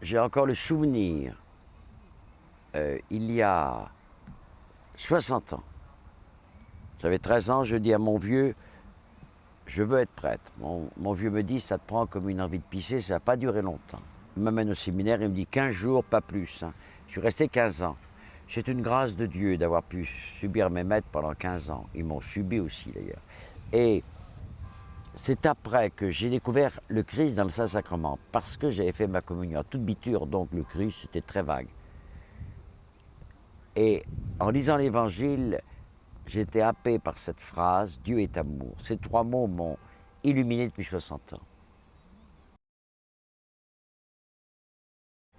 J'ai encore le souvenir, il y a 60 ans, j'avais 13 ans, je dis à mon vieux, je veux être prêtre. Mon vieux me dit, ça te prend comme une envie de pisser, ça n'a pas duré longtemps. Il m'amène au séminaire, il me dit 15 jours, pas plus. Hein. Je suis resté 15 ans. C'est une grâce de Dieu d'avoir pu subir mes maîtres pendant 15 ans. Ils m'ont subi aussi d'ailleurs. Et c'est après que j'ai découvert le Christ dans le Saint-Sacrement, parce que j'avais fait ma communion à toute biture, donc le Christ c'était très vague. Et en lisant l'Évangile, j'ai été happé par cette phrase, Dieu est amour. Ces 3 mots m'ont illuminé depuis 60 ans.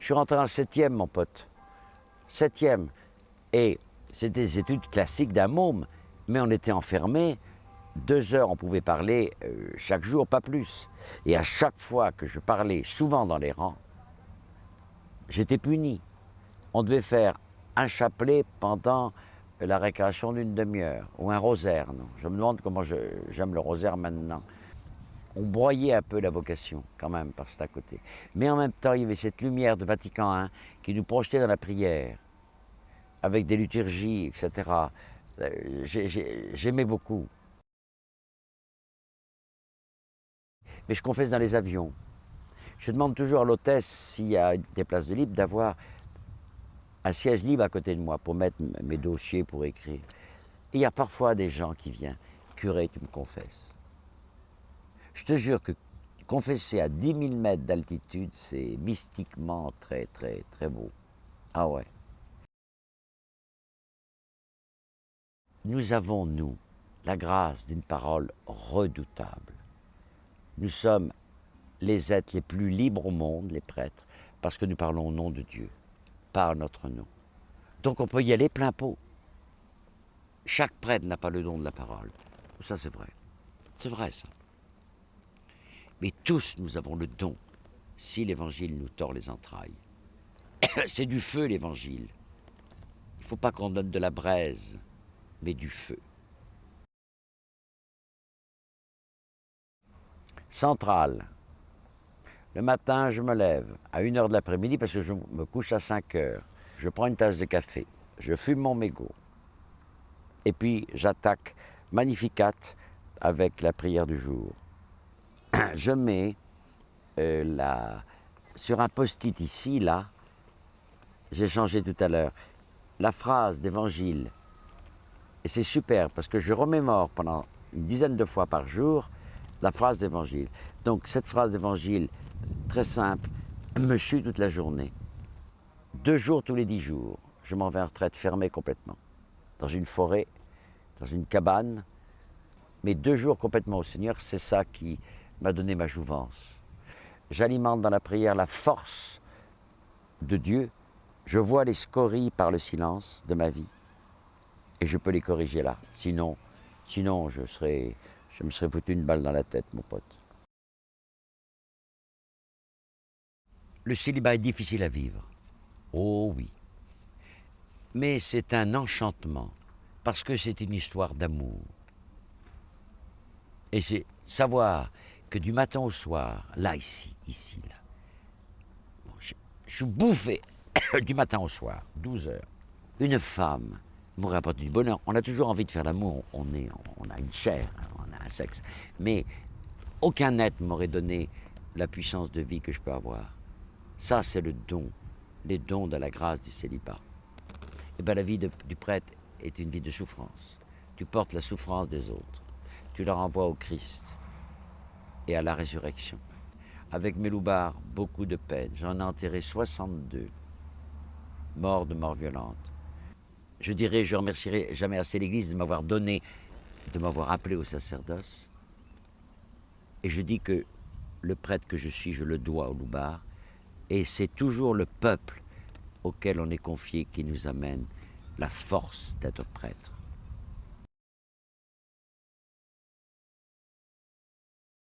Je suis rentré en 7e, mon pote. 7e. Et c'était des études classiques d'un môme, mais on était enfermés. 2 heures, on pouvait parler chaque jour, pas plus. Et à chaque fois que je parlais, souvent dans les rangs, j'étais puni. On devait faire un chapelet pendant la récréation d'une demi-heure, ou un rosaire. Non. Je me demande comment j'aime le rosaire maintenant. On broyait un peu la vocation, quand même, par cet à côté. Mais en même temps, il y avait cette lumière de Vatican I qui nous projetait dans la prière, avec des liturgies, etc. J'aimais beaucoup. Mais je confesse dans les avions. Je demande toujours à l'hôtesse, s'il y a des places de libre, d'avoir un siège libre à côté de moi pour mettre mes dossiers, pour écrire. Et il y a parfois des gens qui viennent. Curé, tu me confesses. Je te jure que confesser à 10 000 mètres d'altitude, c'est mystiquement très, très, très beau. Ah ouais. Nous avons, nous, la grâce d'une parole redoutable. Nous sommes les êtres les plus libres au monde, les prêtres, parce que nous parlons au nom de Dieu, pas à notre nom. Donc on peut y aller plein pot. Chaque prêtre n'a pas le don de la parole. Ça, c'est vrai. C'est vrai, ça. Mais tous, nous avons le don, si l'Évangile nous tord les entrailles. C'est du feu, l'Évangile. Il ne faut pas qu'on donne de la braise, mais du feu. Centrale. Le matin, je me lève à 1h de l'après-midi parce que je me couche à 5h. Je prends une tasse de café, je fume mon mégot. Et puis, j'attaque Magnificat avec la prière du jour. Je mets sur un post-it ici, là, j'ai changé tout à l'heure, la phrase d'évangile. Et c'est super parce que je remémore pendant une dizaine de fois par jour la phrase d'évangile. Donc cette phrase d'évangile, très simple, me suit toute la journée. 2 jours tous les 10 jours, je m'en vais en retraite fermée complètement. Dans une forêt, dans une cabane, mais 2 jours complètement au Seigneur, c'est ça qui m'a donné ma jouvence. J'alimente dans la prière la force de Dieu. Je vois les scories par le silence de ma vie et je peux les corriger là. Sinon je me serais foutu une balle dans la tête, mon pote. Le célibat est difficile à vivre. Oh oui. Mais c'est un enchantement parce que c'est une histoire d'amour. Et c'est savoir que du matin au soir, là, ici, là, bon, je suis bouffé du matin au soir, 12 heures. Une femme m'aurait apporté du bonheur. On a toujours envie de faire l'amour, on a une chair, on a un sexe. Mais aucun être m'aurait donné la puissance de vie que je peux avoir. Ça, c'est le don, les dons de la grâce du célibat. Et bien la vie du prêtre est une vie de souffrance. Tu portes la souffrance des autres. Tu leur envoies au Christ et à la résurrection. Avec Méloubar, beaucoup de peine. J'en ai enterré 62, morts de mort violente. Je dirais, je remercierai jamais assez l'Église de m'avoir donné, de m'avoir appelé au sacerdoce. Et je dis que le prêtre que je suis, je le dois au Loubar. Et c'est toujours le peuple auquel on est confié qui nous amène la force d'être prêtre.